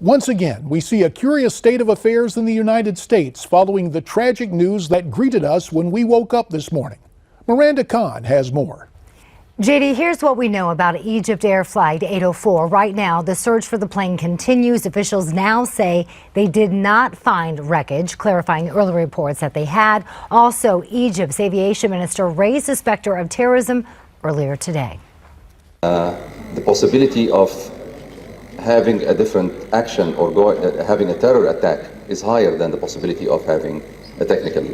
Once again, we see a curious state of affairs in the United States following the tragic news that greeted us when we woke up this morning. Miranda Kahn has more. JD, here's what we know about EgyptAir Flight 804. Right now, the search for the plane continues. Officials now say they did not find wreckage, clarifying early reports that they had. Also, Egypt's aviation minister raised the specter of terrorism earlier today. The possibility of having a different action or having a terror attack is higher than the possibility of having a technical.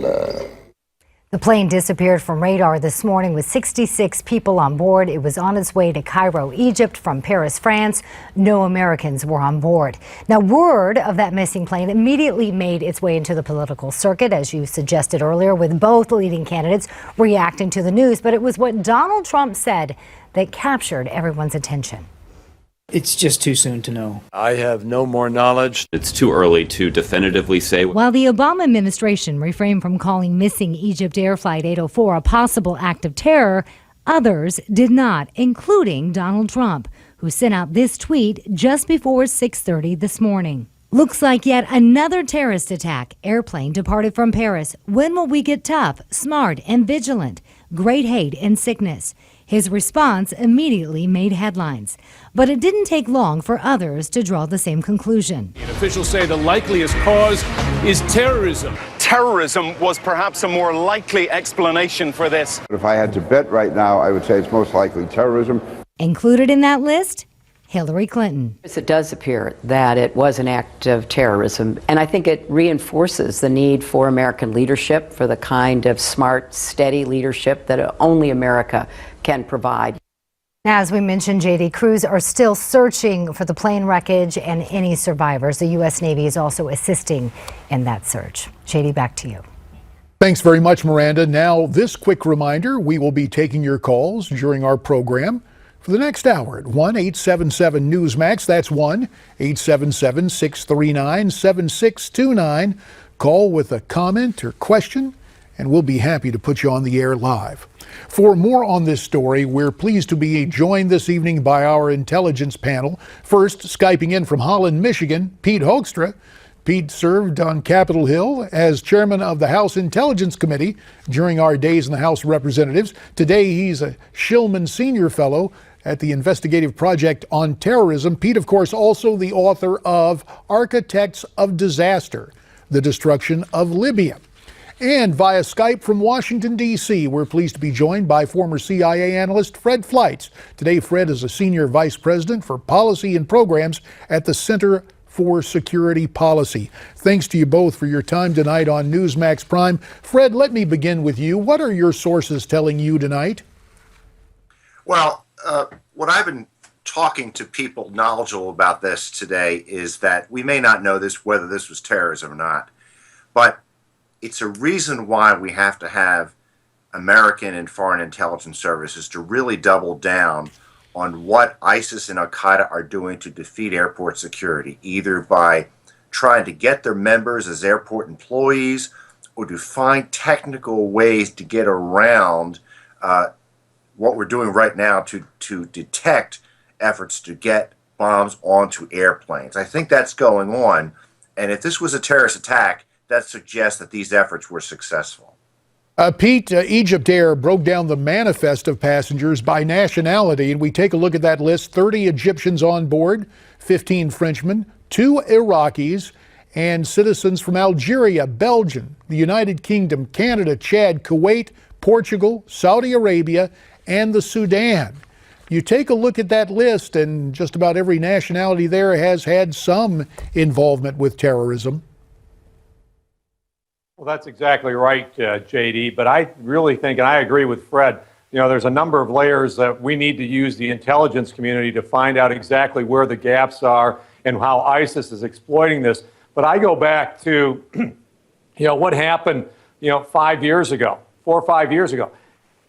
The plane disappeared from radar this morning with 66 people on board. It was on its way to Cairo, Egypt from Paris, France. No Americans were on board. Now, word of that missing plane immediately made its way into the political circuit, as you suggested earlier, with both leading candidates reacting to the news. But it was what Donald Trump said that captured everyone's attention. It's just too soon to know. I have no more knowledge. It's too early to definitively say. While the Obama administration refrained from calling missing EgyptAir Flight 804 a possible act of terror, others did not, including Donald Trump, who sent out this tweet just before 6:30 this morning. Looks like yet another terrorist attack. Airplane departed from Paris. When will we get tough, smart, and vigilant? Great hate and sickness. His response immediately made headlines. But it didn't take long for others to draw the same conclusion. Officials say the likeliest cause is terrorism. Terrorism was perhaps a more likely explanation for this. If I had to bet right now, I would say it's most likely terrorism. Included in that list, Hillary Clinton. It does appear that it was an act of terrorism, and I think it reinforces the need for American leadership, for the kind of smart, steady leadership that only America can provide. Now, as we mentioned, JD, crews are still searching for the plane wreckage and any survivors. The U.S. Navy is also assisting in that search. JD, back to you. Thanks very much, Miranda. Now, this quick reminder, we will be taking your calls during our program for the next hour at 1-877-NEWSMAX. That's 1-877-639-7629. Call with a comment or question, and we'll be happy to put you on the air live. For more on this story, we're pleased to be joined this evening by our intelligence panel. First, Skyping in from Holland, Michigan, Pete Hoekstra. Pete served on Capitol Hill as chairman of the House Intelligence Committee during our days in the House of Representatives. Today, he's a Shillman Senior Fellow at the Investigative Project on Terrorism. Pete, of course, also the author of Architects of Disaster, The Destruction of Libya. And via Skype from Washington, D.C., we're pleased to be joined by former CIA analyst Fred Fleitz. Today, Fred is a senior vice president for policy and programs at the Center for Security Policy. Thanks to you both for your time tonight on Newsmax Prime. Fred, let me begin with you. What are your sources telling you tonight? Well, what I've been talking to people knowledgeable about this today is that we may not know whether this was terrorism or not, but it's a reason why we have to have American and foreign intelligence services to really double down on what ISIS and Al-Qaeda are doing to defeat airport security, either by trying to get their members as airport employees or to find technical ways to get around what we're doing right now to detect efforts to get bombs onto airplanes. I think that's going on, and if this was a terrorist attack, that suggests that these efforts were successful. Pete, EgyptAir broke down the manifest of passengers by nationality, and we take a look at that list. 30 Egyptians on board, 15 Frenchmen, 2 Iraqis, and citizens from Algeria, Belgium, the United Kingdom, Canada, Chad, Kuwait, Portugal, Saudi Arabia, and the Sudan. You take a look at that list, and just about every nationality there has had some involvement with terrorism. Well, that's exactly right, JD. But I really think, and I agree with Fred, there's a number of layers that we need to use the intelligence community to find out exactly where the gaps are and how ISIS is exploiting this. But I go back to, what happened, 5 years ago, 4 or 5 years ago.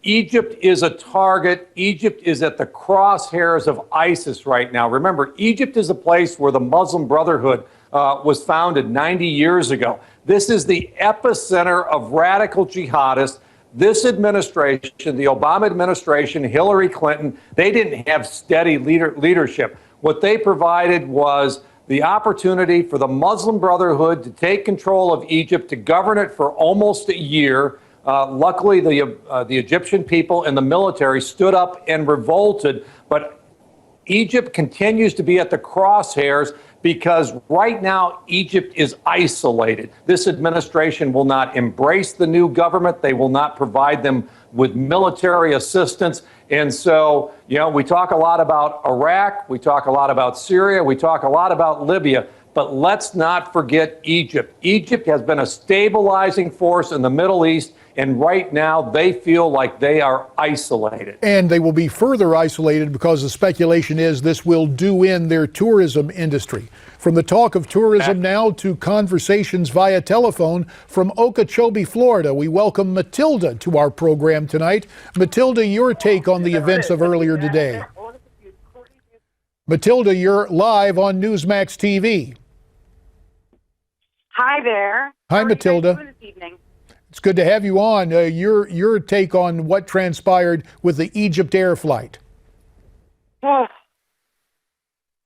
Egypt is a target. Egypt is at the crosshairs of ISIS right now. Remember, Egypt is a place where the Muslim Brotherhood was founded 90 years ago. This is the epicenter of radical jihadists. This administration, the Obama administration, Hillary Clinton, they didn't have steady leadership. What they provided was the opportunity for the Muslim Brotherhood to take control of Egypt, to govern it for almost a year. Luckily, the Egyptian people and the military stood up and revolted, but Egypt continues to be at the crosshairs because right now Egypt is isolated. This administration will not embrace the new government. They will not provide them with military assistance. And so, we talk a lot about Iraq, we talk a lot about Syria, we talk a lot about Libya, but let's not forget Egypt. Egypt has been a stabilizing force in the Middle East, and right now they feel like they are isolated. And they will be further isolated because the speculation is this will do in their tourism industry. From the talk of tourism now to conversations via telephone from Okeechobee, Florida, we welcome Matilda to our program tonight. Matilda, your take on the events of earlier today. Matilda, you're live on Newsmax TV. Hi there. Hi, Matilda. This evening? It's good to have you on. Your take on what transpired with the EgyptAir flight. Oh,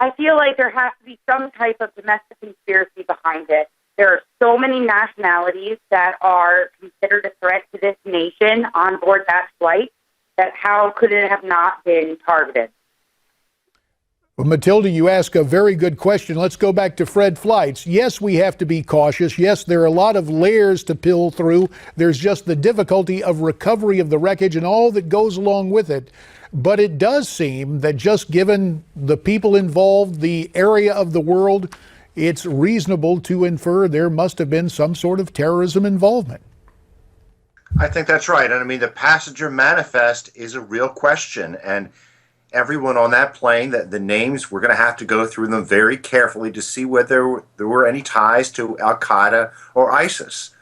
I feel like there has to be some type of domestic conspiracy behind it. There are so many nationalities that are considered a threat to this nation on board that flight that how could it have not been targeted? Well, Matilda, you ask a very good question. Let's go back to Fred Fleitz. Yes, we have to be cautious. Yes, there are a lot of layers to peel through. There's just the difficulty of recovery of the wreckage and all that goes along with it. But it does seem that just given the people involved, the area of the world, it's reasonable to infer there must have been some sort of terrorism involvement. I think that's right. And I mean, the passenger manifest is a real question. And everyone on that plane, the names, we're going to have to go through them very carefully to see whether there were any ties to Al-Qaeda or ISIS.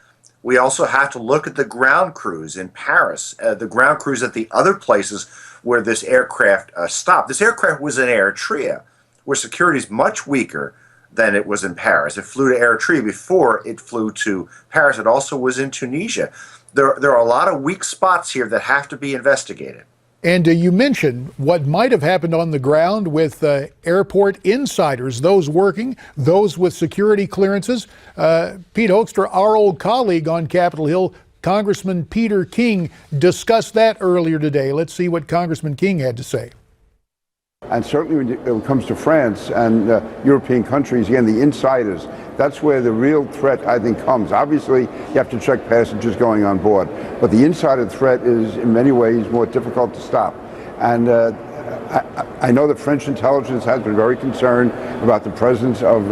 We also have to look at the ground crews in Paris, the ground crews at the other places where this aircraft stopped. This aircraft was in Eritrea, where security is much weaker than it was in Paris. It flew to Eritrea before it flew to Paris. It also was in Tunisia. There are a lot of weak spots here that have to be investigated. And you mentioned what might have happened on the ground with airport insiders, those working, those with security clearances. Pete Hoekstra, our old colleague on Capitol Hill, Congressman Peter King, discussed that earlier today. Let's see what Congressman King had to say. And certainly when it comes to France and European countries, again, the insiders, that's where the real threat, I think, comes. Obviously, you have to check passengers going on board, but the insider threat is in many ways more difficult to stop. And I know that French intelligence has been very concerned about the presence of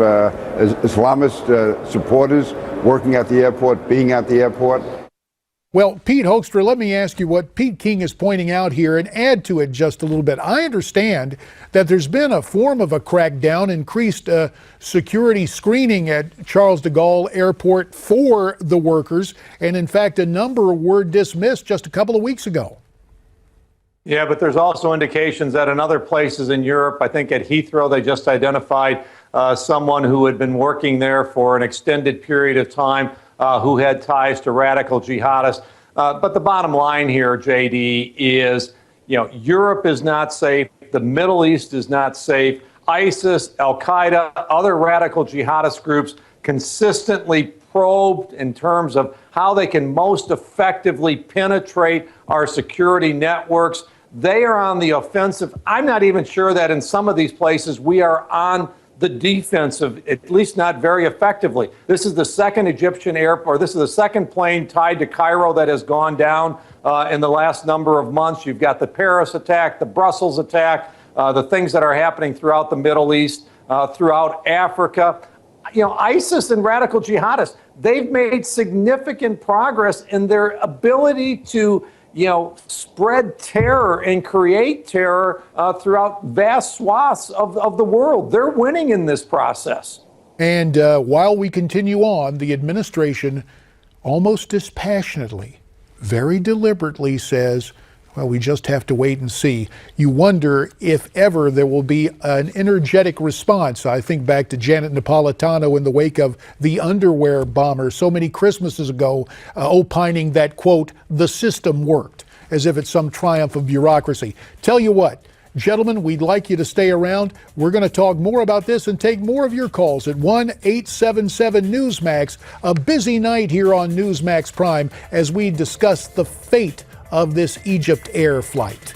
Islamist supporters working at the airport, being at the airport. Well, Pete Hoekstra, let me ask you what Pete King is pointing out here and add to it just a little bit. I understand that there's been a form of a crackdown, increased security screening at Charles de Gaulle Airport for the workers, and in fact, a number were dismissed just a couple of weeks ago. Yeah, but there's also indications that in other places in Europe, I think at Heathrow, they just identified someone who had been working there for an extended period of time, who had ties to radical jihadists. But the bottom line here, JD, is, Europe is not safe. The Middle East is not safe. ISIS, Al-Qaeda, other radical jihadist groups consistently probed in terms of how they can most effectively penetrate our security networks. They are on the offensive. I'm not even sure that in some of these places we are on the defensive, at least not very effectively. This is the second Egyptian airport. This is the second plane tied to Cairo that has gone down in the last number of months. You've got the Paris attack, the Brussels attack, the things that are happening throughout the Middle East, throughout Africa. ISIS and radical jihadists, they've made significant progress in their ability to spread terror and create terror throughout vast swaths of the world. They're winning in this process. And while we continue on, the administration almost dispassionately, very deliberately says, well, we just have to wait and see. You wonder if ever there will be an energetic response. I think back to Janet Napolitano in the wake of the underwear bomber so many Christmases ago, opining that, quote, the system worked, as if it's some triumph of bureaucracy. Tell you what, Gentlemen, we'd like you to stay around. We're going to talk more about this and take more of your calls at 1-877-Newsmax. A busy night here on Newsmax Prime as we discuss the fate of this EgyptAir flight.